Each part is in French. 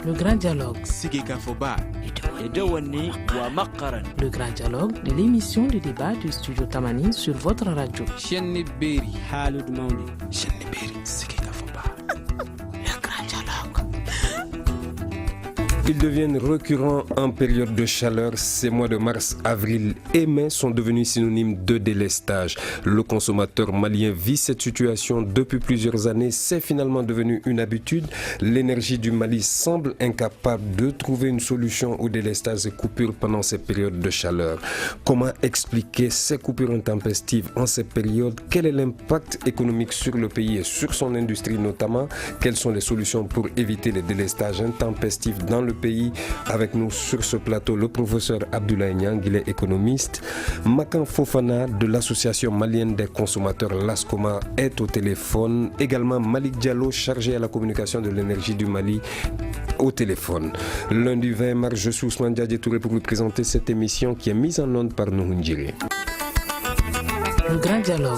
Le grand dialogue. Le grand dialogue de l'émission de débat du studio Tamani sur votre radio. Le grand dialogue. Ils deviennent récurrents en période de chaleur. Ces mois de mars, avril et mai sont devenus synonymes de délestage. Le consommateur malien vit cette situation depuis plusieurs années. C'est finalement devenu une habitude. L'énergie du Mali semble incapable de trouver une solution au délestage et coupures pendant ces périodes de chaleur. Comment expliquer ces coupures intempestives en ces périodes? Quel est l'impact économique sur le pays et sur son industrie notamment? Quelles sont les solutions pour éviter les délestages intempestifs dans le pays? Avec nous sur ce plateau, le professeur Abdoulaye Niang, il est économiste. Makan Fofana de l'association malienne des consommateurs l'ASCOMA est au téléphone. Également Malik Diallo, chargé à la communication de l'énergie du Mali, au téléphone. Lundi 20 mars, je suis Ousmane Diadje Touré pour vous présenter cette émission qui est mise en onde par Nouhoundjiri. Le grand dialogue.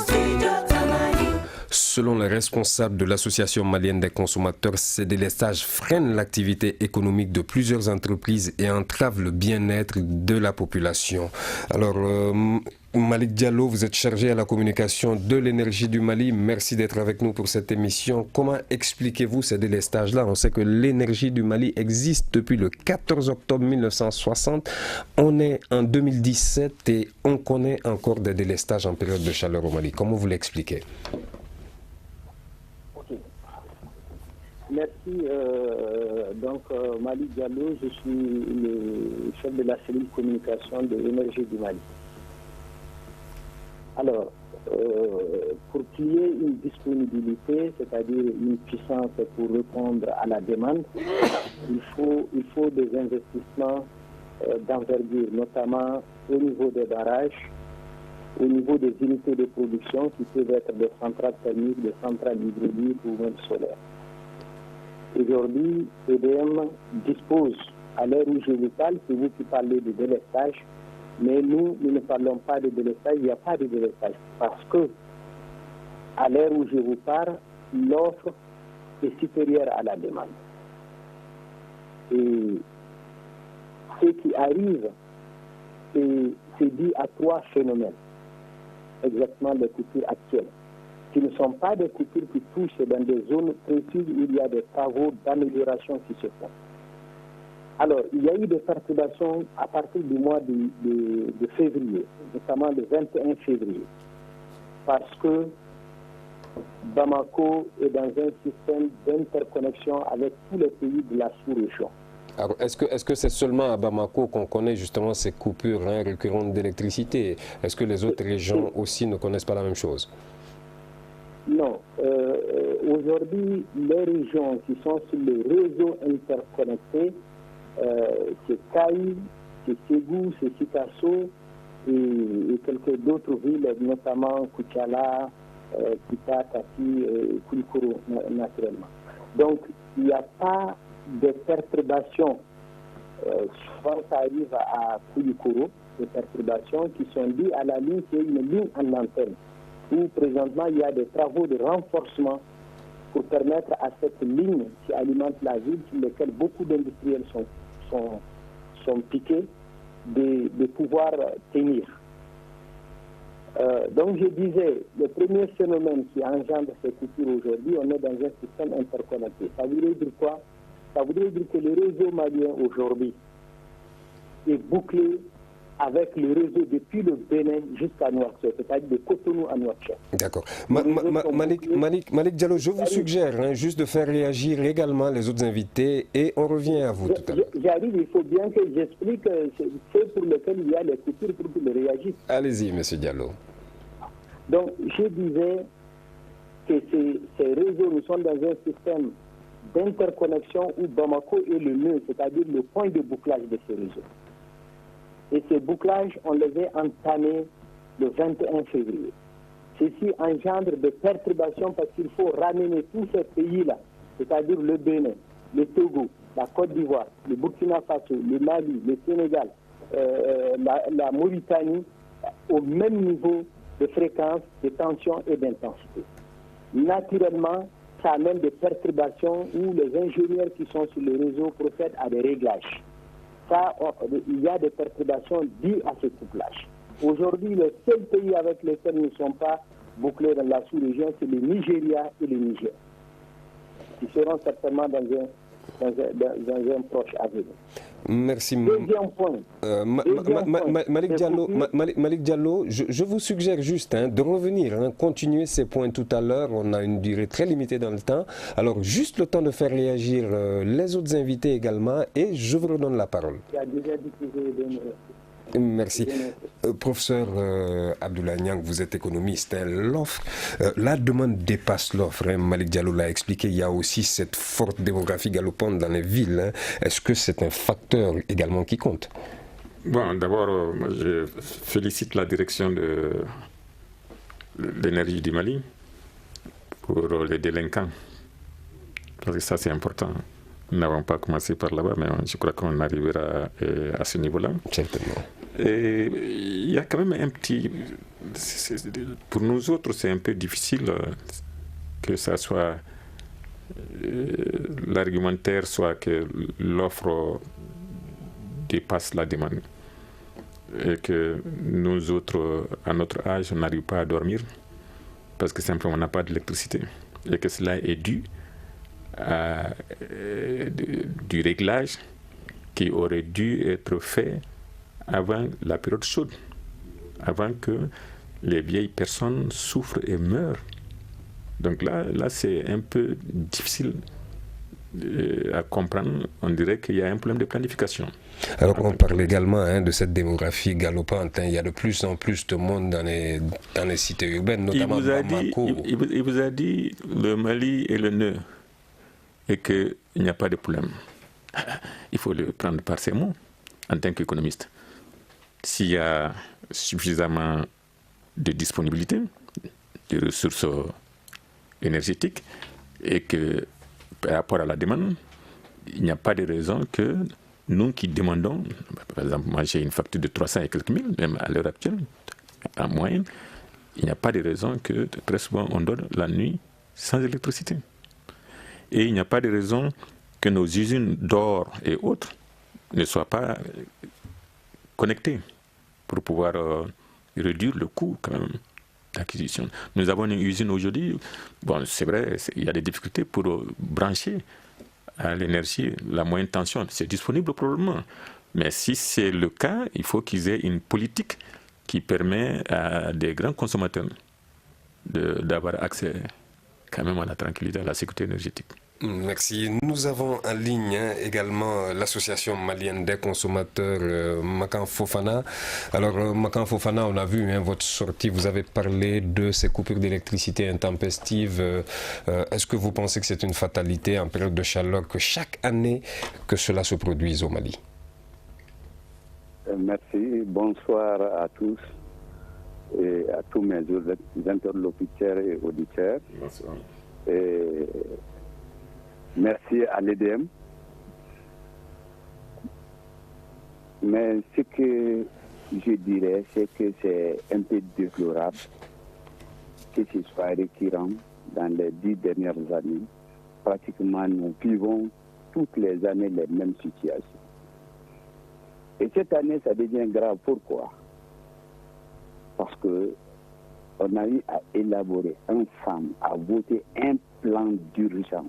Selon les responsables de l'association malienne des consommateurs, ces délestages freinent l'activité économique de plusieurs entreprises et entravent le bien-être de la population. Alors, Malik Diallo, vous êtes chargé à la communication de l'énergie du Mali. Merci d'être avec nous pour cette émission. Comment expliquez-vous ces délestages-là? On sait que l'énergie du Mali existe depuis le 14 octobre 1960. On est en 2017 et on connaît encore des délestages en période de chaleur au Mali. Comment vous l'expliquez? Merci. Malik Diallo, je suis le chef de la cellule communication de l'énergie du Mali. Alors, pour qu'il y ait une disponibilité, c'est-à-dire une puissance pour répondre à la demande, il faut des investissements d'envergure, notamment au niveau des barrages, au niveau des unités de production qui peuvent être des centrales thermiques, des centrales hydrauliques ou même solaires. Aujourd'hui, EDM dispose, à l'heure où je vous parle, c'est vous qui parlez de délestage, mais nous ne parlons pas de délestage, il n'y a pas de délestage, parce que, à l'heure où je vous parle, l'offre est supérieure à la demande. Et ce qui arrive, c'est dû à trois phénomènes, exactement les coupures actuelles, qui ne sont pas des coupures qui touchent dans des zones précises où il y a des travaux d'amélioration qui se font. Alors, il y a eu des perturbations à partir du mois de février, notamment le 21 février, parce que Bamako est dans un système d'interconnexion avec tous les pays de la sous-région. Alors, est-ce que c'est seulement à Bamako qu'on connaît justement ces coupures récurrentes d'électricité? Est-ce que les autres régions aussi ne connaissent pas la même chose? Non. Aujourd'hui, les régions qui sont sur le réseau interconnecté, c'est Kaï, c'est Ségou, c'est Sikasso et quelques d'autres villes, notamment Koutiala, Kita, Kati et Koulikoro, naturellement. Donc, il n'y a pas de perturbations. Souvent, ça arrive à Koulikoro, des perturbations qui sont dues à la ligne qui est une ligne en antenne, où présentement il y a des travaux de renforcement pour permettre à cette ligne qui alimente la ville, sur laquelle beaucoup d'industriels sont piqués, de pouvoir tenir. Donc je disais, le premier phénomène qui engendre ces coupures aujourd'hui, on est dans un système interconnecté. Ça voudrait dire quoi? Ça voudrait dire que le réseau malien aujourd'hui est bouclé avec le réseau depuis le Bénin jusqu'à Nouakchott, c'est-à-dire de Cotonou à Nouakchott. D'accord. Malik Diallo, je vous suggère juste de faire réagir également les autres invités et on revient à vous tout à l'heure. J'arrive, il faut bien que j'explique ce pour lequel il y a les coupures pour qu'ils réagissent. Allez-y, M. Diallo. Donc, je disais que ces réseaux, nous sommes dans un système d'interconnexion où Bamako est le nœud, c'est-à-dire le point de bouclage de ces réseaux. Et ces bouclages, on les a entamés le 21 février. Ceci engendre des perturbations parce qu'il faut ramener tous ces pays-là, c'est-à-dire le Bénin, le Togo, la Côte d'Ivoire, le Burkina Faso, le Mali, le Sénégal, la Mauritanie, au même niveau de fréquence, de tension et d'intensité. Naturellement, ça amène des perturbations où les ingénieurs qui sont sur le réseau procèdent à des réglages. Il y a des perturbations dues à ce couplage. Aujourd'hui, le seul pays avec lequel nous ne sommes pas bouclés dans la sous-région, c'est le Nigeria et le Niger, qui seront certainement dans un proche avenir. Merci. Deuxième point. Malik Diallo, je vous suggère juste de revenir, continuer ces points tout à l'heure. On a une durée très limitée dans le temps. Alors, juste le temps de faire réagir les autres invités également et je vous redonne la parole. Il y a déjà diffusé Merci. Professeur Abdoulaye Niang, vous êtes économiste. L'offre, la demande dépasse l'offre. Malik Diallo l'a expliqué. Il y a aussi cette forte démographie galopante dans les villes. Est-ce que c'est un facteur également qui compte? Bon, d'abord, je félicite la direction de l'énergie du Mali pour les délinquants. Parce que ça, c'est important. Nous n'avons pas commencé par là-bas, mais je crois qu'on arrivera à ce niveau-là. Certainement. Et il y a quand même un petit... Pour nous autres, c'est un peu difficile que ça soit... l'argumentaire soit que l'offre dépasse la demande. Et que nous autres, à notre âge, on n'arrive pas à dormir parce que simplement on n'a pas d'électricité. Et que cela est dû du réglage qui aurait dû être fait avant la période chaude, avant que les vieilles personnes souffrent et meurent. Donc là c'est un peu difficile à comprendre. On dirait qu'il y a un problème de planification. Alors on parle également de cette démographie galopante. Il y a de plus en plus de monde dans les cités urbaines, notamment Bamako. Il vous a dit le Mali est le nœud et qu'il n'y a pas de problème. Il faut le prendre par ses mots en tant qu'économiste. S'il y a suffisamment de disponibilité, de ressources énergétiques, et que par rapport à la demande, il n'y a pas de raison que nous qui demandons, par exemple, moi j'ai une facture de 300 et quelques mille, même à l'heure actuelle, en moyenne, il n'y a pas de raison que très souvent on dort la nuit sans électricité. Et il n'y a pas de raison que nos usines d'or et autres ne soient pas connectées pour pouvoir réduire le coût quand même d'acquisition. Nous avons une usine aujourd'hui, bon c'est vrai, il y a des difficultés pour brancher à l'énergie la moyenne tension. C'est disponible probablement. Mais si c'est le cas, il faut qu'ils aient une politique qui permet à des grands consommateurs d'avoir accès quand même à la tranquillité, à la sécurité énergétique. Merci. Nous avons en ligne également l'association malienne des consommateurs Makan Fofana. Alors Makan Fofana, on a vu votre sortie, vous avez parlé de ces coupures d'électricité intempestives. Est-ce que vous pensez que c'est une fatalité en période de chaleur que chaque année que cela se produise au Mali? Merci. Bonsoir à tous et à tous mes interlocuteurs et auditeurs. Bonsoir. Merci à l'EDM. Mais ce que je dirais, c'est que c'est un peu déplorable que ce soit récurrent dans les 10 dernières années. Pratiquement, nous vivons toutes les années les mêmes situations. Et cette année, ça devient grave. Pourquoi? Parce que on a eu à élaborer ensemble, à voter un plan d'urgence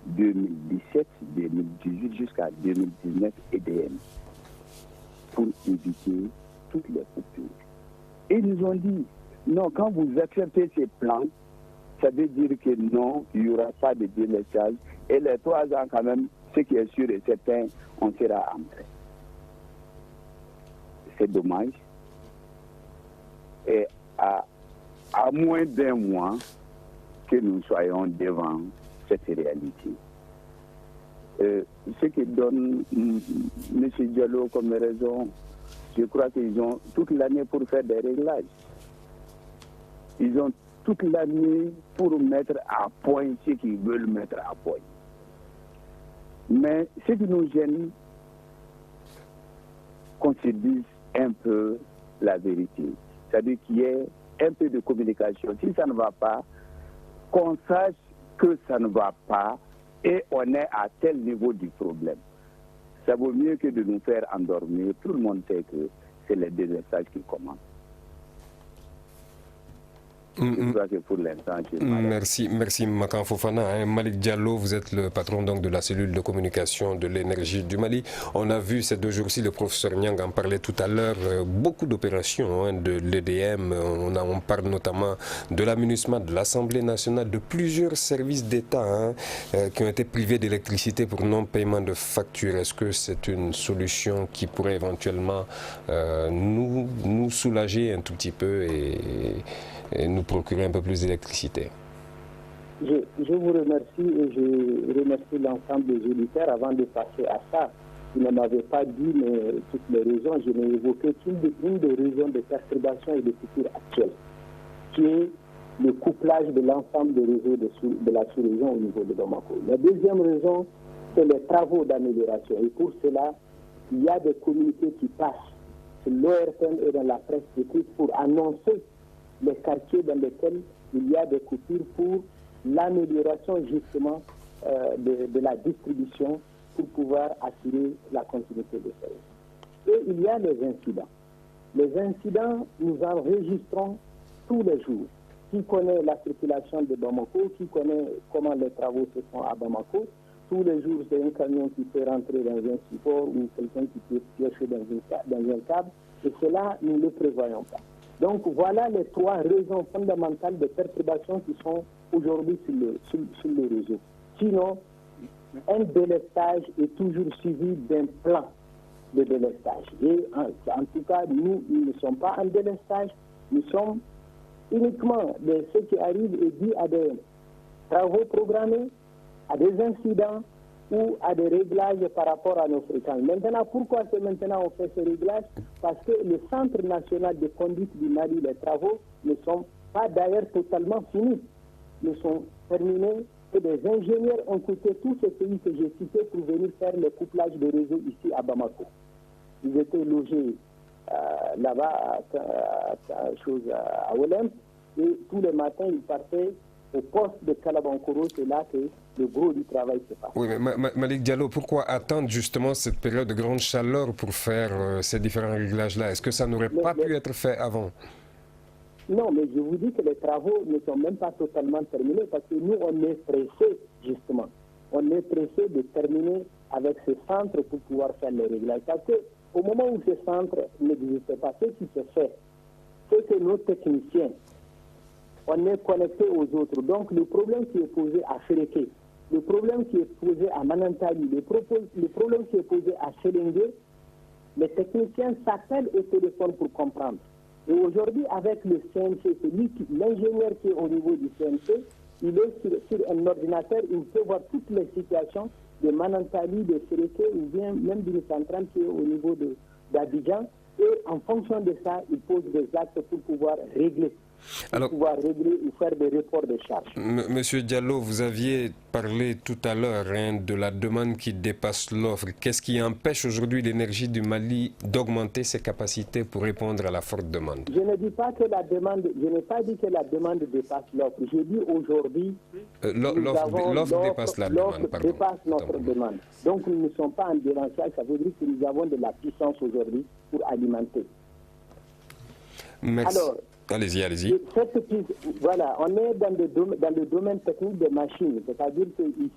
2017, 2018 jusqu'à 2019 EDM pour éviter toutes les coupures. Et ils nous ont dit, non, quand vous acceptez ces plans, ça veut dire que non, il n'y aura pas de délestage. Et les 3 ans quand même, ce qui est sûr et certain, on sera entré. C'est dommage. Et à moins d'un mois que nous soyons devant cette réalité. Ce qui donne M. Diallo comme raison, je crois qu'ils ont toute l'année pour faire des réglages. Ils ont toute l'année pour mettre à point ce qu'ils veulent mettre à point. Mais ce qui nous gêne, qu'on se dise un peu la vérité. C'est-à-dire qu'il y ait un peu de communication. Si ça ne va pas, qu'on sache que ça ne va pas et on est à tel niveau du problème. Ça vaut mieux que de nous faire endormir. Tout le monde sait que c'est le délestage qui commence. Merci Makan Fofana. Malik Diallo, vous êtes le patron donc de la cellule de communication de l'énergie du Mali. On a vu ces 2 jours-ci, le professeur Niang en parlait tout à l'heure, beaucoup d'opérations de l'EDM. On parle notamment de la MINUSMA, de l'Assemblée nationale, de plusieurs services d'État qui ont été privés d'électricité pour non-paiement de factures. Est-ce que c'est une solution qui pourrait éventuellement nous soulager un tout petit peu et nous procurer un peu plus d'électricité? Je vous remercie et je remercie l'ensemble des auditeurs. Avant de passer à ça, vous ne m'avez pas dit toutes les raisons. Je n'ai évoqué qu'une des raisons de perturbation et de coupure actuelle, qui est le couplage de l'ensemble des réseaux de la sous-région au niveau de Bamako. La deuxième raison, c'est les travaux d'amélioration. Et pour cela, il y a des communiqués qui passent sur l'ORTN et dans la presse écrite pour annoncer les quartiers dans lesquels il y a des coupures pour l'amélioration justement de la distribution pour pouvoir assurer la continuité des services. Et il y a les incidents. Les incidents, nous enregistrons tous les jours. Qui connaît la circulation de Bamako, qui connaît comment les travaux se font à Bamako, tous les jours c'est un camion qui peut rentrer dans un support ou quelqu'un qui peut piocher dans un câble, et cela, nous ne le prévoyons pas. Donc voilà les 3 raisons fondamentales de perturbations qui sont aujourd'hui sur le réseau. Sinon, un délestage est toujours suivi d'un plan de délestage. Et en tout cas, nous ne sommes pas en délestage, nous sommes uniquement ce qui arrive est dû à des travaux programmés, à des incidents ou à des réglages par rapport à nos fréquences. Maintenant, pourquoi maintenant on fait ces réglages? Parce que le Centre national de conduite du Mali, les travaux ne sont pas d'ailleurs totalement finis. Ils sont terminés et des ingénieurs ont quitté tous ces pays que j'ai cités pour venir faire le couplage de réseau ici à Bamako. Ils étaient logés là-bas à Olympe et tous les matins ils partaient au poste de Kalabankoro, c'est là que le gros du travail se passe. Oui, mais Malik Diallo, pourquoi attendre justement cette période de grande chaleur pour faire ces différents réglages-là? Est-ce que ça n'aurait pas pu être fait avant? Non, mais je vous dis que les travaux ne sont même pas totalement terminés parce que nous, on est pressés, justement. On est pressés de terminer avec ce centre pour pouvoir faire les réglages. Parce qu'au moment où ce centre n'existait pas, ce qui se fait, c'est que nos techniciens, on est connectés aux autres. Donc, le problème qui est posé à Féréké, le problème qui est posé à Manantali, le problème qui est posé à Sélengue, les techniciens s'appellent au téléphone pour comprendre. Et aujourd'hui, avec le CNC, l'ingénieur qui est au niveau du CNC, il est sur un ordinateur, il peut voir toutes les situations de Manantali, de Féréké, ou bien même d'une centrale qui est au niveau d'Abidjan. Et en fonction de ça, il pose des actes pour pouvoir régler. Alors, pouvoir régler ou faire des reports de charges. Monsieur Diallo, vous aviez parlé tout à l'heure de la demande qui dépasse l'offre. Qu'est-ce qui empêche aujourd'hui l'énergie du Mali d'augmenter ses capacités pour répondre à la forte demande? Je ne dis pas que la demande, je n'ai pas dit que la demande dépasse l'offre. Je dis aujourd'hui l'offre dépasse la demande. L'offre dépasse notre demande. Donc nous ne sommes pas en délancage, ça veut dire que nous avons de la puissance aujourd'hui pour alimenter. Merci. Alors, allez-y. Voilà, on est dans le domaine technique des machines. C'est-à-dire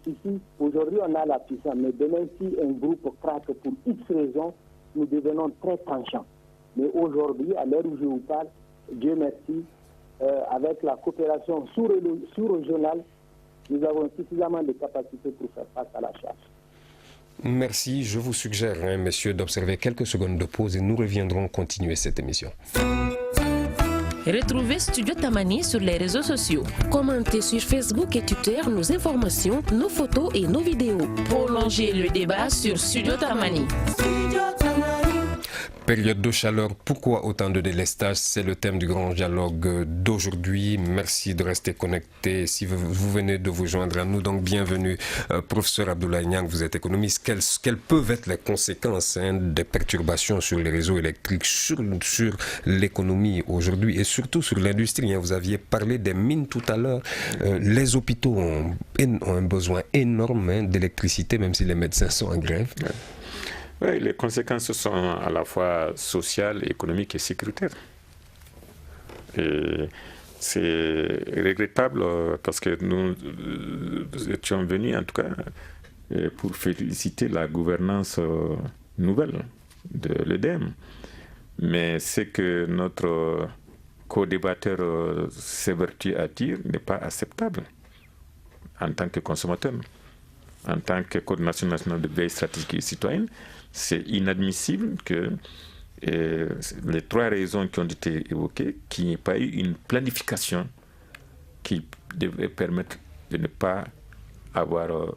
qu'ici, aujourd'hui, on a la puissance. Mais demain, si un groupe craque pour X raisons, nous devenons très tranchants. Mais aujourd'hui, à l'heure où je vous parle, Dieu merci, avec la coopération sous-régionale, nous avons suffisamment de capacités pour faire face à la charge. Merci. Je vous suggère, messieurs, d'observer quelques secondes de pause et nous reviendrons continuer cette émission. Retrouvez Studio Tamani sur les réseaux sociaux. Commentez sur Facebook et Twitter nos informations, nos photos et nos vidéos. Prolongez le débat sur Studio Tamani. Période de chaleur, pourquoi autant de délestage? C'est le thème du grand dialogue d'aujourd'hui. Merci de rester connecté. Si vous venez de vous joindre à nous, donc bienvenue. Professeur Abdoulaye Niang, vous êtes économiste. Quelles peuvent être les conséquences des perturbations sur les réseaux électriques, sur l'économie aujourd'hui et surtout sur l'industrie? Vous aviez parlé des mines tout à l'heure. Les hôpitaux ont un besoin énorme d'électricité, même si les médecins sont en grève. Oui, les conséquences sont à la fois sociales, économiques et sécuritaires. Et c'est regrettable parce que nous étions venus, en tout cas, pour féliciter la gouvernance nouvelle de l'EDEM. Mais ce que notre co-débatteur s'évertue à dire n'est pas acceptable en tant que consommateur. En tant que coordination nationale de veille stratégique et citoyenne, c'est inadmissible que les trois raisons qui ont été évoquées, qu'il n'y ait pas eu une planification qui devait permettre de ne pas avoir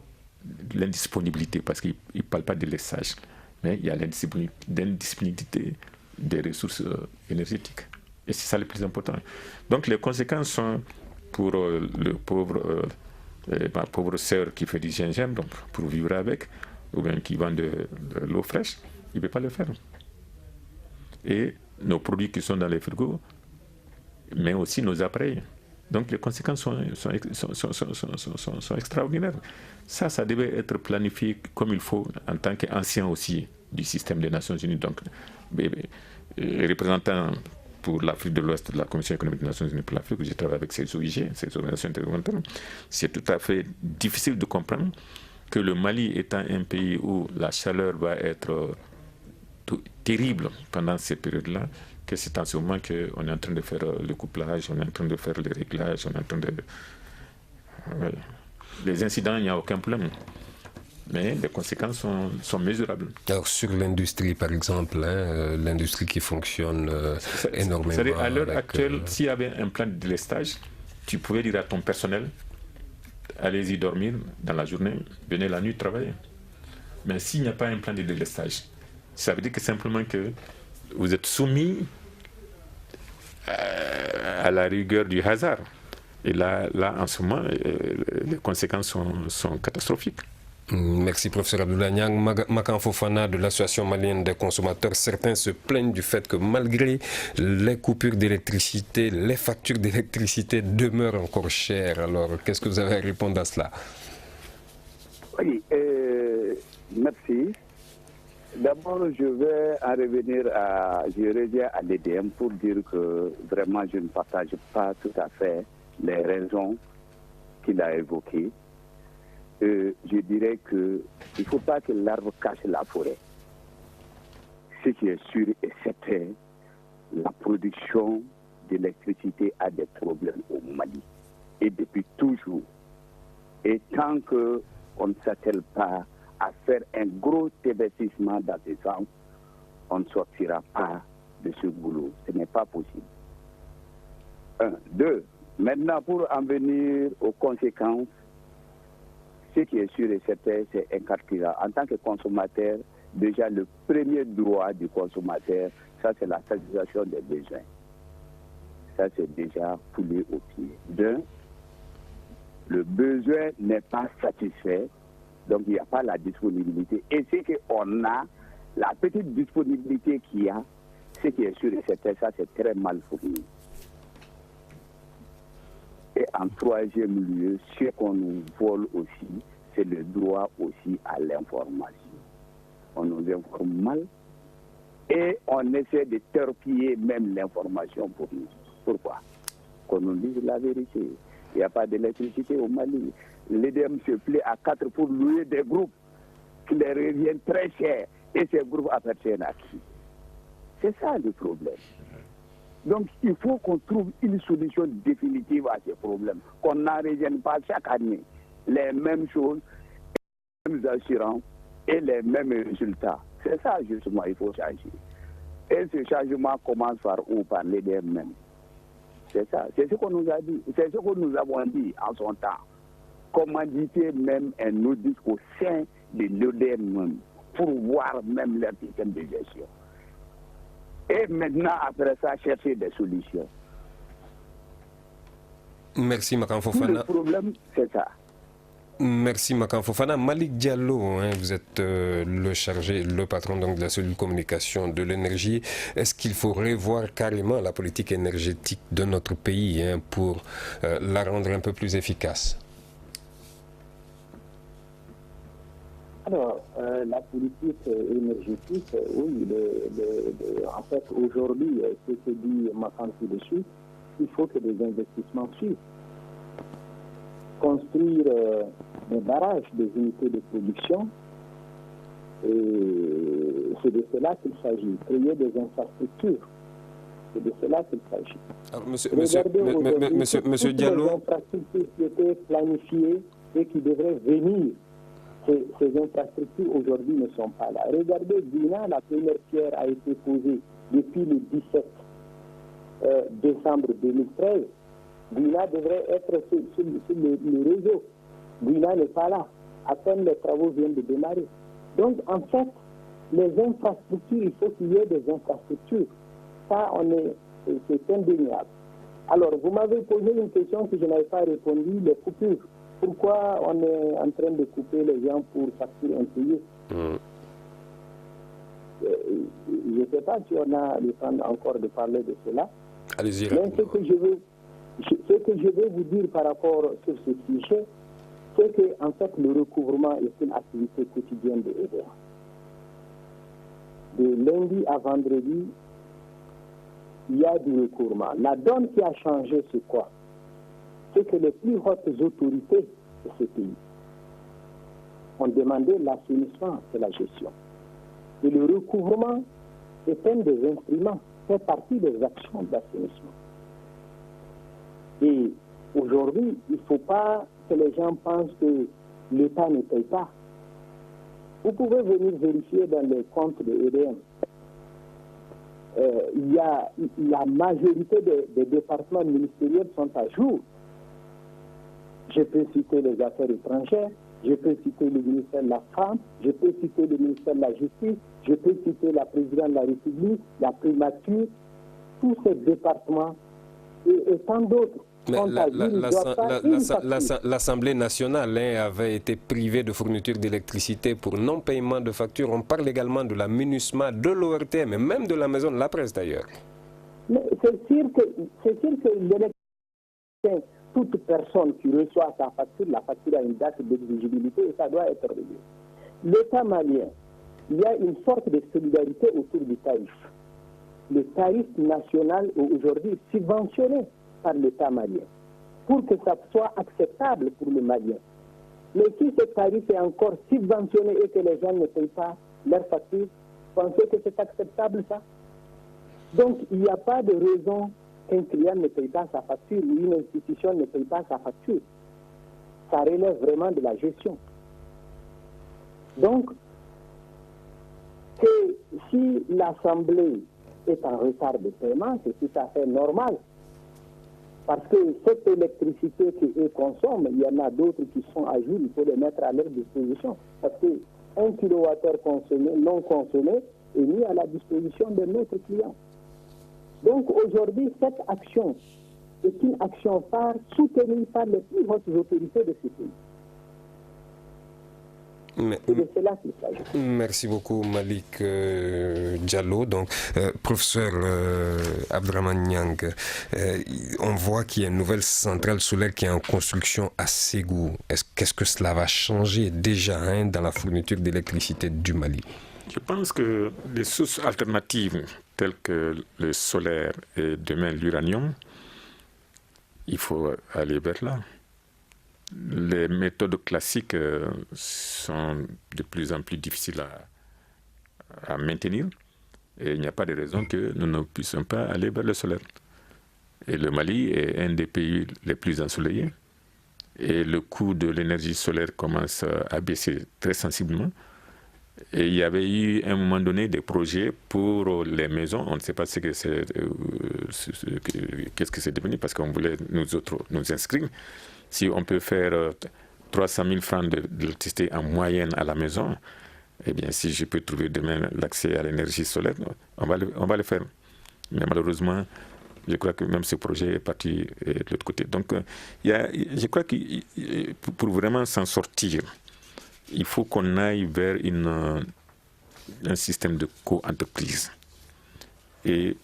l'indisponibilité, parce qu'il ne parle pas de laissage, mais il y a l'indisponibilité des ressources énergétiques. Et c'est ça le plus important. Donc les conséquences sont pour le pauvre... ma pauvre sœur qui fait du gingembre pour vivre avec, ou bien qui vend de l'eau fraîche, il ne peut pas le faire. Et nos produits qui sont dans les frigos, mais aussi nos appareils. Donc les conséquences sont extraordinaires. Ça devait être planifié comme il faut en tant qu'ancien aussi du système des Nations Unies. Donc, représentant pour l'Afrique de l'Ouest de la Commission économique des Nations Unies pour l'Afrique, où je travaille avec ces OIG, ces organisations intergouvernementales, c'est tout à fait difficile de comprendre que le Mali étant un pays où la chaleur va être terrible pendant ces périodes-là, que c'est en ce moment qu'on est en train de faire le couplage, on est en train de faire les réglages, on est en train de... Les incidents, il n'y a aucun problème. Mais les conséquences sont mesurables. Alors sur l'industrie, par exemple, l'industrie qui fonctionne énormément. C'est-à-dire, à l'heure actuelle, s'il y avait un plan de délestage, tu pouvais dire à ton personnel, allez-y dormir dans la journée, venez la nuit travailler. Mais s'il n'y a pas un plan de délestage, ça veut dire que simplement que vous êtes soumis à la rigueur du hasard. Et là en ce moment, les conséquences sont catastrophiques. Merci professeur Abdoulaye Niang. Makan Fofana de l'association malienne des consommateurs, certains se plaignent du fait que malgré les coupures d'électricité, les factures d'électricité demeurent encore chères. Alors qu'est-ce que vous avez à répondre à cela? Oui, merci. D'abord, je vais en revenir à l'EDEM pour dire que vraiment je ne partage pas tout à fait les raisons qu'il a évoquées. Je dirais qu'il ne faut pas que l'arbre cache la forêt. Ce qui est sûr et certain, la production d'électricité a des problèmes au Mali. Et depuis toujours. Et tant qu'on ne s'attelle pas à faire un gros investissement dans ces sens, on ne sortira pas de ce boulot. Ce n'est pas possible. 1. 2. Maintenant, pour en venir aux conséquences, ce qui est sûr et certain, c'est incalculable. En tant que consommateur, déjà le premier droit du consommateur, ça c'est la satisfaction des besoins. Ça c'est déjà foulé au pied. 2. Le besoin n'est pas satisfait, donc il n'y a pas la disponibilité. Et c'est qu'on a, la petite disponibilité qu'il y a, ce qui est sûr et certain, ça c'est très mal fourni. Et en troisième lieu, ce qu'on nous vole aussi, c'est le droit aussi à l'information. On nous informe mal et on essaie de torpiller même l'information pour nous. Pourquoi? Qu'on nous dise la vérité. Il n'y a pas d'électricité au Mali. L'EDEM se plaît à 4 pour louer des groupes qui leur reviennent très cher. Et ces groupes appartiennent à qui? C'est ça le problème. Donc, il faut qu'on trouve une solution définitive à ces problèmes. Qu'on n'en revienne pas chaque année. Les mêmes choses, les mêmes assurances et les mêmes résultats. C'est ça, justement, il faut changer. Et ce changement commence par où? Par l'EDEM même. C'est ça. C'est ce qu'on nous a dit. C'est ce que nous avons dit en son temps. Commanditer même un audit au sein de l'EDEM même pour voir même leur système de gestion. Et maintenant, après ça, chercher des solutions. Merci Makan Tout Fofana. le problème, c'est ça. Merci Makan Fofana. Malik Diallo, vous êtes le patron donc, de la cellule communication de l'énergie. Est-ce qu'il faut revoir carrément la politique énergétique de notre pays pour la rendre un peu plus efficace? Alors, la politique énergétique, oui, en fait, aujourd'hui, ce que dit Makan tout de suite, il faut que des investissements suivent. Construire des barrages, des unités de production, et c'est de cela qu'il s'agit. Créer des infrastructures, c'est de cela qu'il s'agit. Alors, monsieur Diallo, les infrastructures qui étaient planifiées et qui devraient venir, ces infrastructures aujourd'hui ne sont pas là. Regardez, Guina, la première pierre a été posée depuis le 17 décembre 2013. Guina devrait être sur le réseau. Guina n'est pas là. À peine les travaux viennent de démarrer. Donc, en fait, les infrastructures, il faut qu'il y ait des infrastructures. Ça, c'est indéniable. Alors, vous m'avez posé une question que je n'avais pas répondu, les coupures. Pourquoi on est en train de couper les gens pour facture impayée? Je ne sais pas si on a le temps encore de parler de cela. Allez-y. Mais ce que je veux vous dire par rapport sur ce sujet, c'est que en fait le recouvrement est une activité quotidienne de EDA. De lundi à vendredi, il y a du recouvrement. La donne qui a changé, c'est quoi? C'est que les plus hautes autorités de ce pays ont demandé l'assainissement et la gestion. Et le recouvrement est un des instruments, fait partie des actions d'assainissement. Et aujourd'hui, il ne faut pas que les gens pensent que l'État ne paye pas. Vous pouvez venir vérifier dans les comptes de EDM. La majorité des départements ministériels sont à jour. Je peux citer les affaires étrangères, je peux citer le ministère de la Femme, je peux citer le ministère de la Justice, je peux citer la présidente de la République, la primature, tous ces départements et tant d'autres. L'Assemblée nationale avait été privée de fourniture d'électricité pour non-paiement de factures. On parle également de la MINUSMA, de l'ORTM et même de la Maison de la Presse d'ailleurs. Mais c'est sûr que l'électricité, toute personne qui reçoit sa facture, la facture a une date d'exigibilité et ça doit être réglé. L'État malien, il y a une sorte de solidarité autour du tarif. Le tarif national est aujourd'hui subventionné par l'État malien pour que ça soit acceptable pour le Malien. Mais si ce tarif est encore subventionné et que les gens ne payent pas leurs factures, pensez que c'est acceptable ça? Donc il n'y a pas de raison qu'un client ne paye pas sa facture ou une institution ne paye pas sa facture. Ça relève vraiment de la gestion. Donc, que si l'Assemblée est en retard de paiement, c'est tout à fait normal. Parce que cette électricité qu'eux consomment, il y en a d'autres qui sont à jour, il faut les mettre à leur disposition. Parce que 1 kWh consommé, non consommé est mis à la disposition de notre client. Donc aujourd'hui, cette action est une action phare soutenue par les plus hautes autorités de ce pays. Merci beaucoup Malik Diallo. Donc, professeur Abdraman Niang, on voit qu'il y a une nouvelle centrale solaire qui est en construction à Ségou. Qu'est-ce que cela va changer déjà dans la fourniture d'électricité du Mali? Je pense que les sources alternatives telles que le solaire et demain l'uranium, il faut aller vers là. Les méthodes classiques sont de plus en plus difficiles à maintenir et il n'y a pas de raison que nous ne puissions pas aller vers le solaire. Et le Mali est un des pays les plus ensoleillés et le coût de l'énergie solaire commence à baisser très sensiblement. Et il y avait eu à un moment donné des projets pour les maisons. On ne sait pas qu'est-ce que c'est devenu parce qu'on voulait nous inscrire. Si on peut faire 300 000 francs d'électricité en moyenne à la maison, Eh bien, si je peux trouver demain l'accès à l'énergie solaire, on va le faire. Mais malheureusement, je crois que même ce projet est parti de l'autre côté. Donc, je crois que pour vraiment s'en sortir, il faut qu'on aille vers un système de co-entreprise et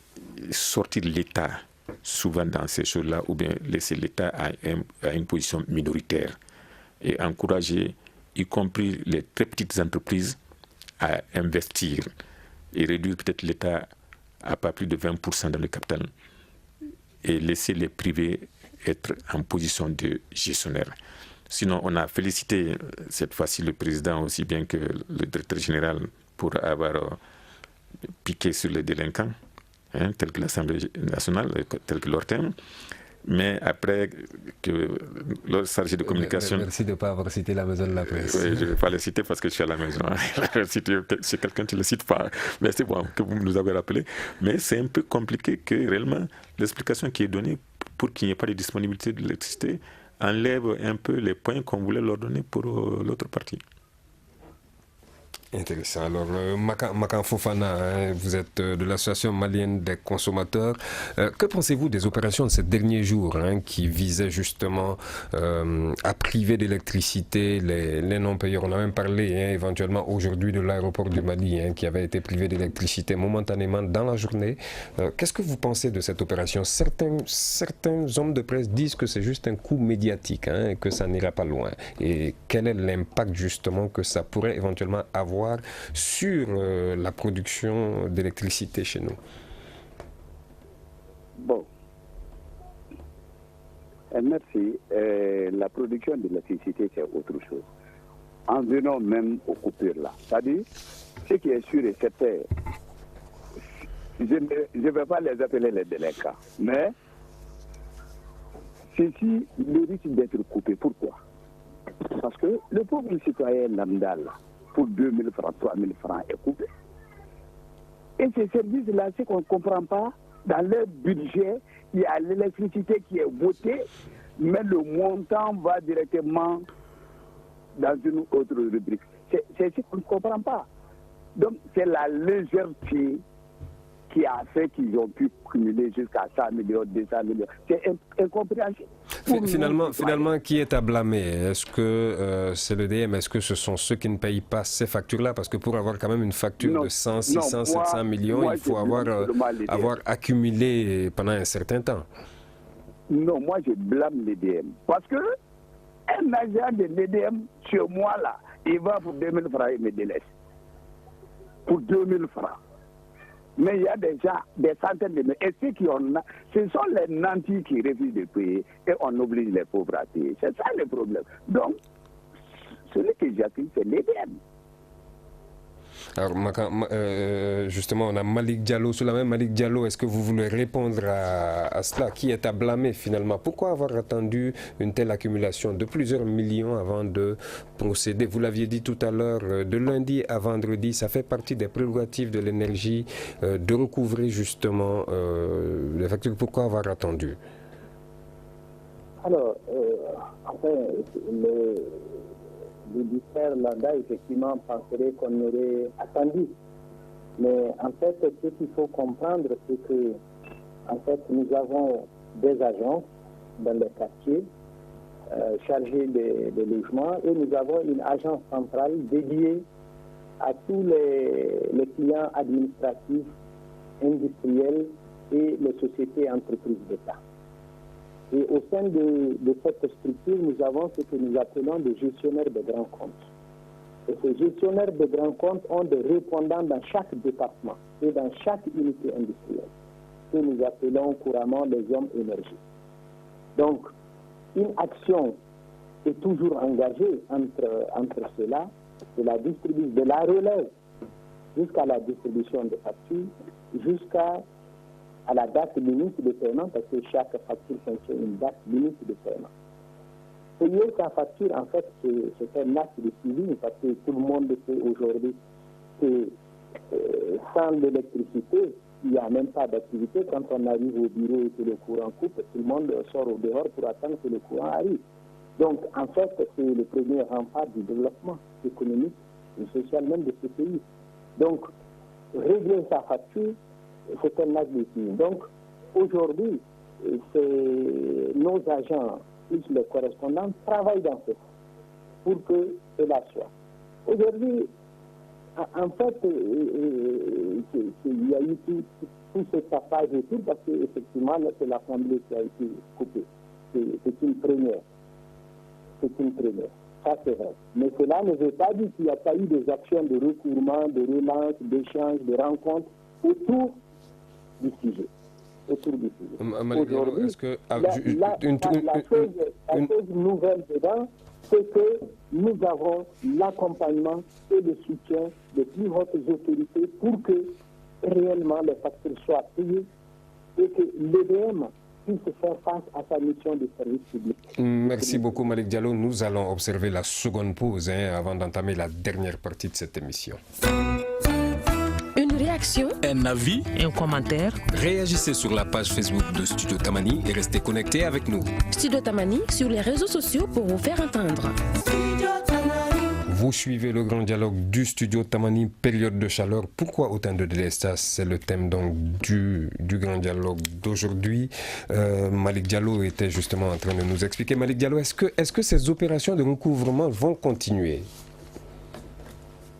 sortir l'État souvent dans ces choses-là, ou bien laisser l'État à une position minoritaire et encourager, y compris les très petites entreprises, à investir et réduire peut-être l'État à pas plus de 20% dans le capital et laisser les privés être en position de gestionnaire. Sinon, on a félicité cette fois-ci le président aussi bien que le directeur général pour avoir piqué sur les délinquants, tels que l'Assemblée nationale, tels que l'ORTEM. Mais après que leur chargé de communication... Merci de ne pas avoir cité la maison de la presse. Oui, je ne vais pas le citer parce que je suis à la maison. Si quelqu'un ne le cite pas, mais c'est bon que vous nous avez rappelé. Mais c'est un peu compliqué que réellement l'explication qui est donnée pour qu'il n'y ait pas de disponibilité de l'électricité enlève un peu les points qu'on voulait leur donner pour l'autre partie. Intéressant. Alors, Makan Fofana, vous êtes de l'Association malienne des consommateurs. Que pensez-vous des opérations de ces derniers jours qui visaient justement à priver d'électricité les non-payeurs? On a même parlé éventuellement aujourd'hui de l'aéroport du Mali qui avait été privé d'électricité momentanément dans la journée. Qu'est-ce que vous pensez de cette opération? Certains hommes de presse disent que c'est juste un coup médiatique, que ça n'ira pas loin. Et quel est l'impact justement que ça pourrait éventuellement avoir sur la production d'électricité chez nous? Bon. Merci. La production d'électricité, c'est autre chose. En venant même aux coupures là. C'est-à-dire, ce qui est sûr et certain, je ne vais pas les appeler les délinquants, mais ceci mérite d'être coupé. Pourquoi? Parce que le pauvre citoyen lambda là, pour 2 000 francs, 3 000 francs est coupé. Et ces services-là, ce qu'on ne comprend pas, dans leur budget, il y a l'électricité qui est votée, mais le montant va directement dans une autre rubrique. C'est ce qu'on ne comprend pas. Donc, c'est la légèreté qui a fait qu'ils ont pu cumuler jusqu'à 100 millions, 200 millions. C'est incompréhensible. Finalement, qui est à blâmer? Est-ce que c'est l'EDM? Est-ce que ce sont ceux qui ne payent pas ces factures-là? Parce que pour avoir quand même une facture de 100, 600, 700 millions, il faut avoir accumulé pendant un certain temps. Non, moi je blâme l'EDM. Parce que un agent de l'EDM, chez moi là, il va pour 2 000 francs, il me délaisse. Pour 2 000 francs. Mais il y a déjà des centaines de... Et ceux qui ont... Ce sont les nantis qui refusent de payer et on oblige les pauvres à payer. C'est ça le problème. Donc, celui que j'accuse, c'est l'EDM. Alors, justement, on a Malik Diallo. Sous la même Malik Diallo, est-ce que vous voulez répondre à cela? Qui est à blâmer finalement? Pourquoi avoir attendu une telle accumulation de plusieurs millions avant de procéder? Vous l'aviez dit tout à l'heure, de lundi à vendredi, ça fait partie des prérogatives de l'énergie de recouvrer justement les factures. Pourquoi avoir attendu? Alors, le ministère Landa, effectivement, penserait qu'on aurait attendu. Mais en fait, ce qu'il faut comprendre, c'est que, en fait, nous avons des agences dans les quartiers chargées des logements et nous avons une agence centrale dédiée à tous les clients administratifs, industriels et les sociétés et entreprises d'État. Et au sein de cette structure, nous avons ce que nous appelons des gestionnaires de grands comptes. Et ces gestionnaires de grands comptes ont des répondants dans chaque département et dans chaque unité industrielle, que nous appelons couramment les hommes énergie. Donc, une action est toujours engagée entre ceux-là, de la relève jusqu'à la distribution des factures, jusqu'à la date limite de paiement, parce que chaque facture contient une date limite de paiement. Payer sa facture, en fait, c'est un acte de suivi, parce que tout le monde sait aujourd'hui que sans l'électricité, il n'y a même pas d'activité. Quand on arrive au bureau et que le courant coupe, tout le monde sort au dehors pour attendre que le courant arrive. Donc, en fait, c'est le premier rempart du développement économique social même de ce pays. Donc, régler sa facture, c'est un acte de signe. Donc, aujourd'hui, nos agents, plus les correspondants, travaillent dans ce sens pour que cela soit. Aujourd'hui, en fait, il y a eu tout ce tapage et tout, parce qu'effectivement, c'est l'Assemblée qui a été coupée. C'est une première. C'est une première. Ça, c'est vrai. Mais cela ne veut pas dire qu'il n'y a pas eu des actions de recouvrement, de relance, d'échange, de rencontres autour du sujet. Aujourd'hui, la chose nouvelle dedans, c'est que nous avons l'accompagnement et le soutien des plus hautes autorités pour que réellement les factures soient payées et que l'EDM puisse faire face à sa mission de service public. Merci beaucoup Malick Diallo. Nous allons observer la seconde pause avant d'entamer la dernière partie de cette émission. Une réaction, un avis, un commentaire. Réagissez sur la page Facebook de Studio Tamani et restez connectés avec nous. Studio Tamani sur les réseaux sociaux pour vous faire entendre. Vous suivez le grand dialogue du Studio Tamani, période de chaleur. Pourquoi autant de délestage? C'est le thème donc du grand dialogue d'aujourd'hui. Malick Diallo était justement en train de nous expliquer. Malick Diallo, est-ce que ces opérations de recouvrement vont continuer?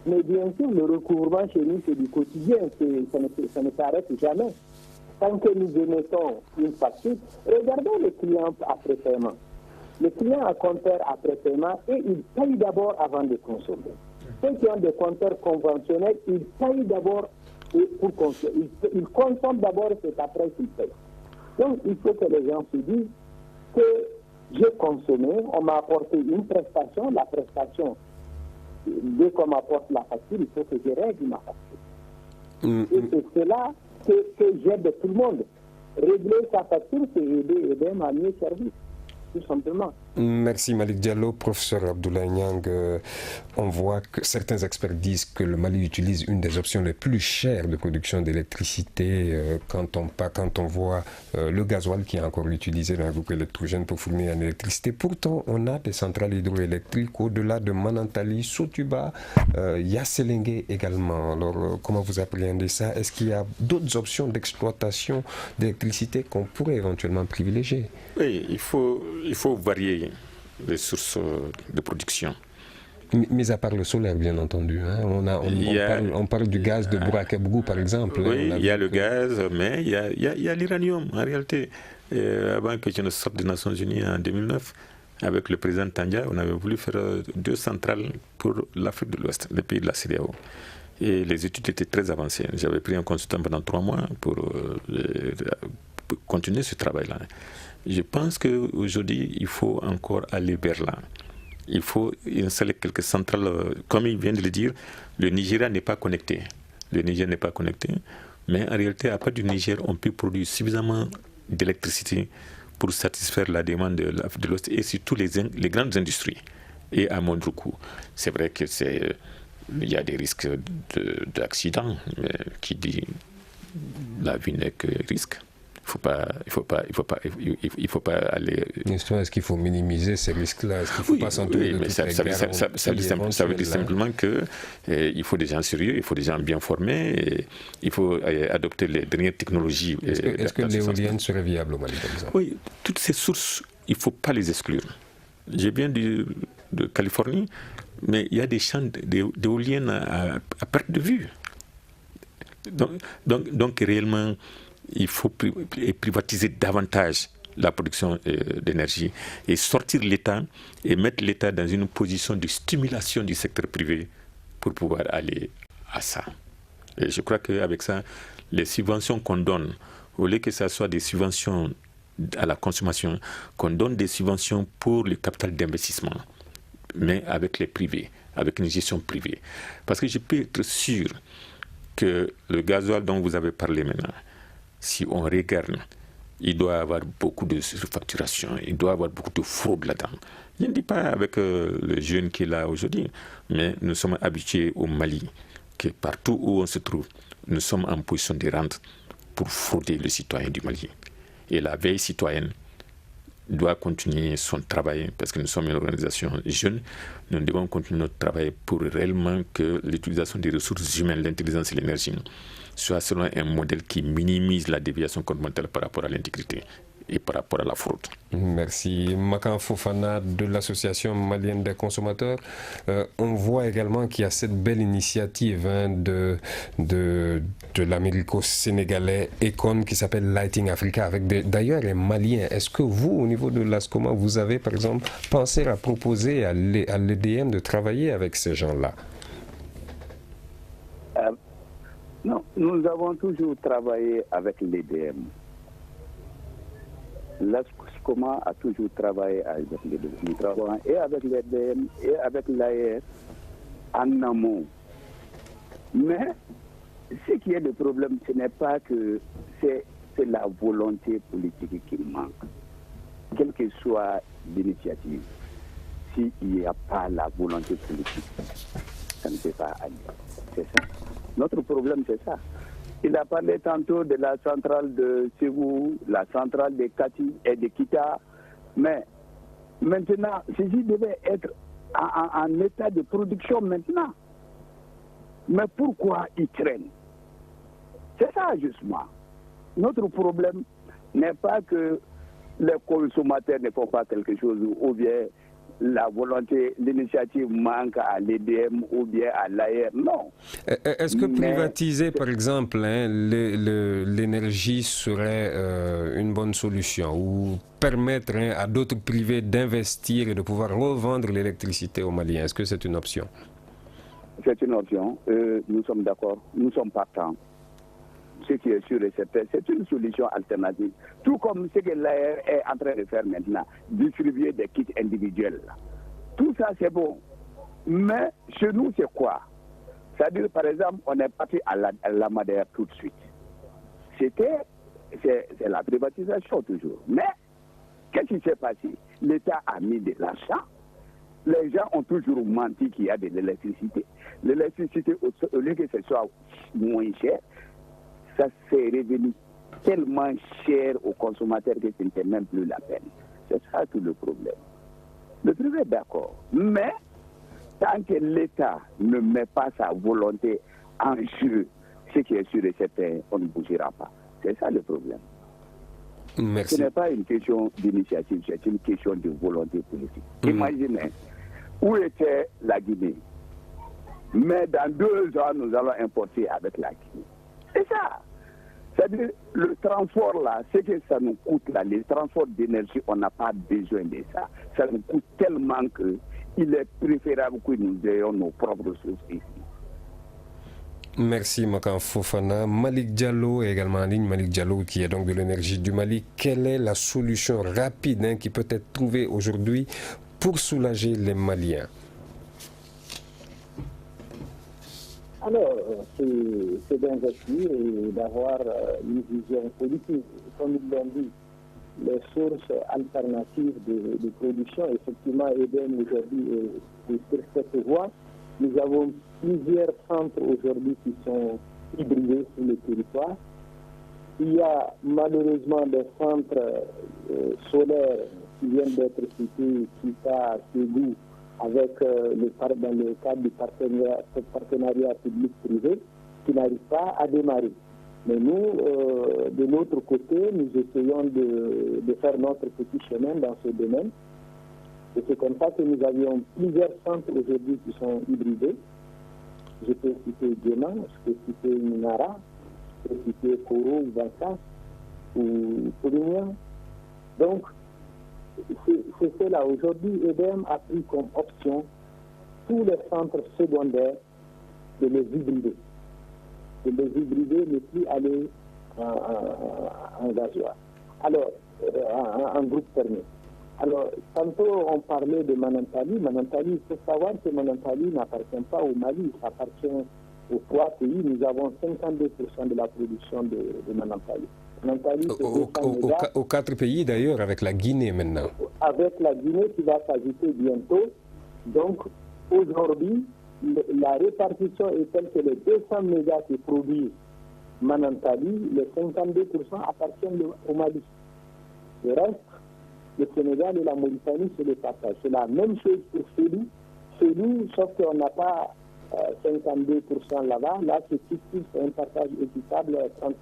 Mais bien sûr, le recouvrement chez nous, c'est du quotidien, ça ne s'arrête jamais. Tant que nous émettons une facture, regardons le client après paiement. Le client a compteur après paiement et il paye d'abord avant de consommer. Ceux qui ont des compteurs conventionnels, ils payent d'abord pour consommer. Ils consomment d'abord et c'est après qu'ils payent. Donc il faut que les gens se disent que j'ai consommé, on m'a apporté une prestation, la prestation, dès qu'on m'apporte la facture, il faut que je règle ma facture. Et c'est cela que j'aide tout le monde. Régler sa facture, c'est aider à mieux servir. Tout simplement. Merci Malick Diallo. Professeur Abdoulaye Niang, on voit que certains experts disent que le Mali utilise une des options les plus chères de production d'électricité quand on voit le gasoil qui est encore utilisé dans le groupe électrogène pour fournir en électricité. Pourtant, on a des centrales hydroélectriques au-delà de Manantali, Sotuba, Yaselengue également. Alors, comment vous appréhendez ça? Est-ce qu'il y a d'autres options d'exploitation d'électricité qu'on pourrait éventuellement privilégier? Oui, il faut varier les sources de production. Mis à part le solaire, bien entendu. Hein. On parle du gaz de Bourakebougou, par exemple. Oui, il y a le gaz, mais il y a l'uranium, en réalité. Avant que je ne sorte des Nations Unies en 2009, avec le président Tandia, on avait voulu faire 2 centrales pour l'Afrique de l'Ouest, les pays de la CEDEAO. Et les études étaient très avancées. J'avais pris un consultant pendant 3 mois pour continuer ce travail-là. Je pense qu'aujourd'hui, il faut encore aller vers là. Il faut installer quelques centrales. Comme il vient de le dire, le Nigeria n'est pas connecté. Le Niger n'est pas connecté. Mais en réalité, à part du Niger, on peut produire suffisamment d'électricité pour satisfaire la demande de l'Ouest et surtout les grandes industries et à moindre coût. C'est vrai que il y a des risques d'accident. Qui dit la vie n'est que risque. Il faut pas aller. Est-ce qu'il faut minimiser ces risques-là? Est-ce qu'il ne faut pas s'entourer de toutes les guerres? Ça veut dire simplement qu'il faut des gens sérieux, il faut des gens bien formés, et il faut adopter les dernières technologies. Est-ce que l'éolienne serait viable au Mali, par exemple? Oui, toutes ces sources, il ne faut pas les exclure. Je viens de Californie, mais il y a des champs d'éoliennes à perte de vue. Donc réellement, il faut privatiser davantage la production d'énergie et sortir l'État et mettre l'État dans une position de stimulation du secteur privé pour pouvoir aller à ça. Et je crois qu'avec ça, les subventions qu'on donne, au lieu que ce soit des subventions à la consommation, qu'on donne des subventions pour le capital d'investissement, mais avec les privés, avec une gestion privée. Parce que je peux être sûr que le gasoil dont vous avez parlé maintenant, si on regarde, il doit y avoir beaucoup de surfacturation, il doit y avoir beaucoup de fraude là-dedans. Je ne dis pas avec le jeune qui est là aujourd'hui, mais nous sommes habitués au Mali, que partout où on se trouve, nous sommes en position de rente pour frauder le citoyen du Mali. Et la veille citoyenne doit continuer son travail, parce que nous sommes une organisation jeune, nous devons continuer notre travail pour réellement que l'utilisation des ressources humaines, l'intelligence et l'énergie soit selon un modèle qui minimise la déviation comportementale par rapport à l'intégrité et par rapport à la fraude. Merci. Makan Fofana de l'Association malienne des consommateurs. On voit également qu'il y a cette belle initiative de l'américo-sénégalais Econ qui s'appelle Lighting Africa avec d'ailleurs les Maliens. Est-ce que vous, au niveau de l'ASCOMA, vous avez par exemple pensé à proposer à l'EDM de travailler avec ces gens-là? Non, nous avons toujours travaillé avec l'EDM. L'ASCOMA a toujours travaillé avec l'EDM. Nous travaillons et avec l'EDM et avec l'AER en amont. Mais ce qui est le problème, ce n'est pas que c'est la volonté politique qui manque. Quelle que soit l'initiative, s'il n'y a pas la volonté politique, ça ne peut pas aller. C'est ça. Notre problème, c'est ça. Il a parlé tantôt de la centrale de Ségou, la centrale de Kati et de Kita. Mais maintenant, ceci devait être en état de production maintenant. Mais pourquoi ils traînent? C'est ça, justement. Notre problème n'est pas que les consommateurs ne font pas quelque chose ou bien la volonté, l'initiative manque à l'EDM ou bien à l'AER, non. Est-ce que privatiser, par exemple, l'énergie serait une bonne solution ou permettre à d'autres privés d'investir et de pouvoir revendre l'électricité aux Maliens? Est-ce que c'est une option? C'est une option. Nous sommes d'accord. Nous sommes partants. Ce qui est sûr et certain, c'est une solution alternative. Tout comme ce que l'AER est en train de faire maintenant, distribuer des kits individuels. Tout ça, c'est bon. Mais chez nous, c'est quoi? C'est-à-dire, par exemple, on est parti à la Madère tout de suite. C'est la privatisation toujours. Mais, qu'est-ce qui s'est passé? L'État a mis de l'argent. Les gens ont toujours menti qu'il y a de l'électricité. L'électricité, au lieu que ce soit moins cher, ça s'est revenu tellement cher aux consommateurs que ce n'était même plus la peine. C'est ça tout le problème. Le privé est d'accord. Mais tant que l'État ne met pas sa volonté en jeu, ce qui est sûr et certain, on ne bougera pas. C'est ça le problème. Merci. Ce n'est pas une question d'initiative, c'est une question de volonté politique. Imaginez, où était la Guinée? Mais dans 2 ans, nous allons importer avec la Guinée. C'est ça. C'est-à-dire, le transport là, ce que ça nous coûte là, les transports d'énergie, on n'a pas besoin de ça. Ça nous coûte tellement qu'il est préférable que nous ayons nos propres ressources ici. Merci Makan Fofana. Malik Diallo est également en ligne. Malik Diallo qui est donc de l'énergie du Mali. Quelle est la solution rapide qui peut être trouvée aujourd'hui pour soulager les Maliens? Alors, c'est d'investir et d'avoir une vision politique. Comme ils l'ont dit, les sources alternatives de production, effectivement, EDM aujourd'hui est sur cette voie. Nous avons plusieurs centres aujourd'hui qui sont hybridés sur le territoire. Il y a malheureusement des centres solaires qui viennent d'être cités, Kita, Ségou, avec dans le cadre du partenariat public-privé, qui n'arrive pas à démarrer. Mais nous, de notre côté, nous essayons de faire notre petit chemin dans ce domaine. Et c'est comme ça que nous avions plusieurs centres aujourd'hui qui sont hybridés. Je peux citer Djema, je peux citer Minara, je peux citer Koro ou Vansas ou Polignan. Donc, c'est cela. Aujourd'hui, EDM a pris comme option tous les centres secondaires de les hybrider. De les hybrider, ne plus aller en gasoil. Alors, en groupe fermé. Alors, tantôt on parlait de Manantali. Manantali, il faut savoir que Manantali n'appartient pas au Mali, ça appartient aux 3 pays. Nous avons 52% de la production de Manantali. Aux 4 pays d'ailleurs, avec la Guinée maintenant. Avec la Guinée qui va s'ajouter bientôt. Donc, aujourd'hui, la répartition est telle que les 200 mégas qui produisent Manantali, les 52% appartiennent au Mali. Le reste, le Sénégal et la Mauritanie se le partagent. C'est la même chose pour Félou. Félou, sauf qu'on n'a pas 52% là-bas. Là, c'est un partage équitable 33%.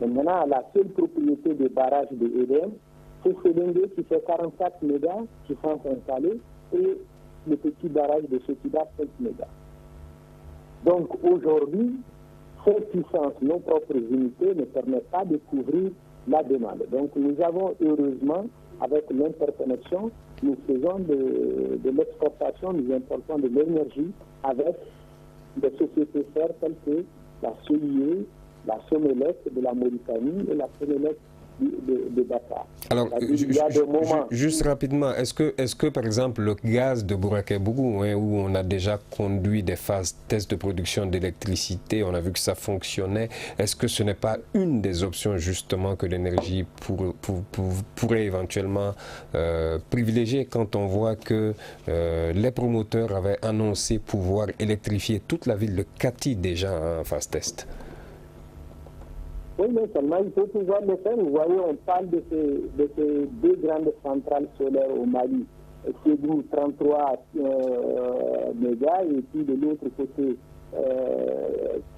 Maintenant, la seule propriété des barrages de EDM, c'est Félindé qui fait 44 mégas qui sont installés et le petit barrage de Sotiba 5 mégas. Donc aujourd'hui, ces puissances, nos propres unités ne permettent pas de couvrir la demande. Donc nous avons heureusement, avec l'interconnexion, nous faisons de l'exportation, nous importons de l'énergie avec des sociétés frères telles que la CIE, la Somelec de la Mauritanie et la Somelec de Dakar. Alors, juste rapidement, est-ce que par exemple le gaz de Bouraké-Bougou, où on a déjà conduit des phases tests de production d'électricité, on a vu que ça fonctionnait, est-ce que ce n'est pas une des options justement que l'énergie pourrait éventuellement privilégier quand on voit que les promoteurs avaient annoncé pouvoir électrifier toute la ville de Kati déjà en phase test? Oui, mais seulement il faut pouvoir le faire. Vous voyez, on parle de ces deux grandes centrales solaires au Mali. Ségou, 33 mégas, et puis de l'autre côté,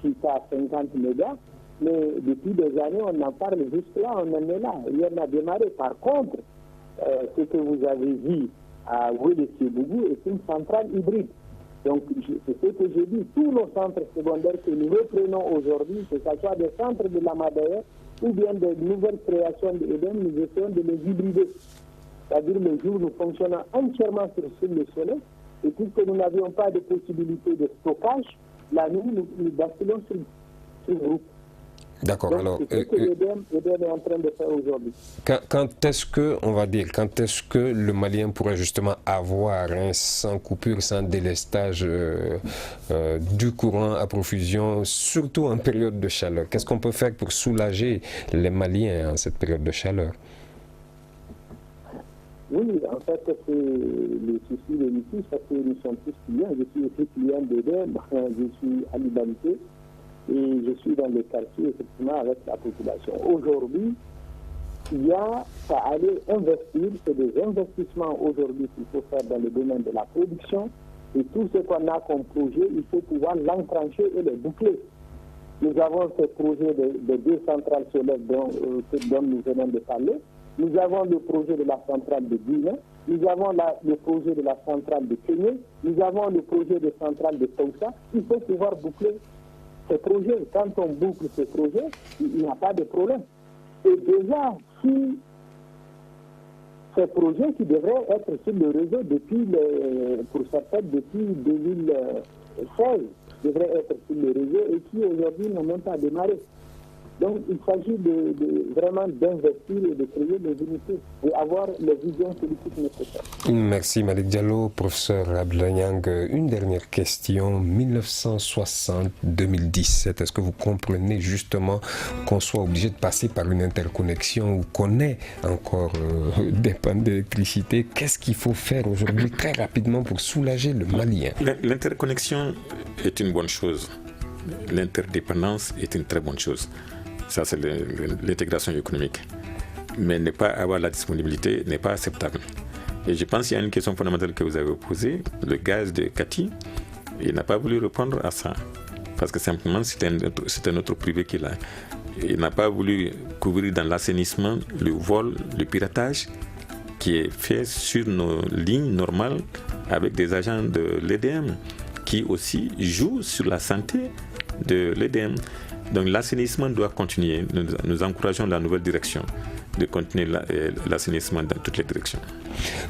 Kita, 50 mégas. Mais depuis des années, on en parle juste là, on en est là. Il en a démarré. Par contre, ce que vous avez vu à Ouélé-Sébougou est une centrale hybride. Donc, c'est ce que j'ai dit. Tous nos centres secondaires que nous reprenons aujourd'hui, que ce soit des centres de la Madère ou bien de nouvelles créations de EDM, nous essayons de les hybrider. C'est-à-dire, le jour, nous fonctionnons entièrement sur le soleil. Et puisque nous n'avions pas de possibilité de stockage, la nuit, nous basculons sur le groupe. D'accord. Donc, alors, c'est ce que l'EDM est en train de faire aujourd'hui. Quand est-ce que le Malien pourra justement avoir sans coupure, sans délestage du courant à profusion, surtout en période de chaleur? Qu'est-ce qu'on peut faire pour soulager les Maliens en cette période de chaleur? Oui, en fait, c'est le souci de l'ITIS, parce que nous sommes tous clients. Je suis aussi client d'EDM, je suis à l'humanité. Et je suis dans les quartiers, effectivement, avec la population. Aujourd'hui, il y a à aller investir, c'est des investissements aujourd'hui qu'il faut faire dans le domaine de la production. Et tout ce qu'on a comme projet, il faut pouvoir l'enclencher et le boucler. Nous avons ce projet de deux centrales solaires dont nous venons de parler. Nous avons le projet de la centrale de Guinée. Nous avons le projet de la centrale de Kenya. Nous avons le projet de centrale de Tonsa. Il faut pouvoir boucler ces projets. Quand on boucle ces projets, il n'y a pas de problème. Et déjà, si ces projets qui devraient être sur le réseau pour certains depuis 2016, devraient être sur le réseau et qui aujourd'hui n'ont même pas démarré. Donc il s'agit vraiment d'investir et de créer des unités et avoir les visions politiques nécessaires. Merci Malick Diallo. Professeur Abdoulaye Niang, une dernière question. 1960-2017, est-ce que vous comprenez justement qu'on soit obligé de passer par une interconnexion ou qu'on ait encore des pannes d'électricité? Qu'est-ce qu'il faut faire aujourd'hui très rapidement pour soulager le Malien? L'interconnexion est une bonne chose. L'interdépendance est une très bonne chose. Ça, c'est l'intégration économique. Mais ne pas avoir la disponibilité n'est pas acceptable. Et je pense qu'il y a une question fondamentale que vous avez posée. Le gaz de Kati, il n'a pas voulu répondre à ça. Parce que simplement, c'est un autre privé qui l'a. Il n'a pas voulu couvrir dans l'assainissement le vol, le piratage qui est fait sur nos lignes normales avec des agents de l'EDM qui aussi jouent sur la santé de l'EDM. Donc l'assainissement doit continuer. Nous encourageons la nouvelle direction de continuer l'assainissement dans toutes les directions.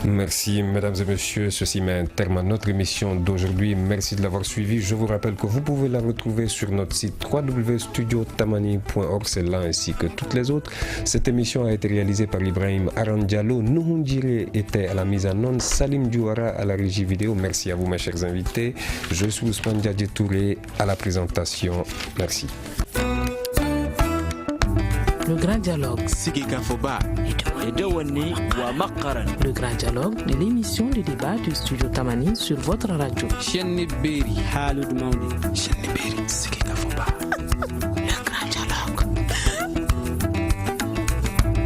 Merci mesdames et messieurs, ceci met un terme à notre émission d'aujourd'hui. Merci de l'avoir suivi. Je vous rappelle que vous pouvez la retrouver sur notre site www.studiotamani.org, c'est là ainsi que toutes les autres. Cette émission a été réalisée par Ibrahim Arandialo. Nouhoundjire était à la mise en onde, Salim Diouara à la régie vidéo. Merci à vous mes chers invités. Je suis Ousmane Diadje Touré à la présentation. Merci. Le grand dialogue. Le grand dialogue de l'émission de débat du studio Tamani sur votre radio.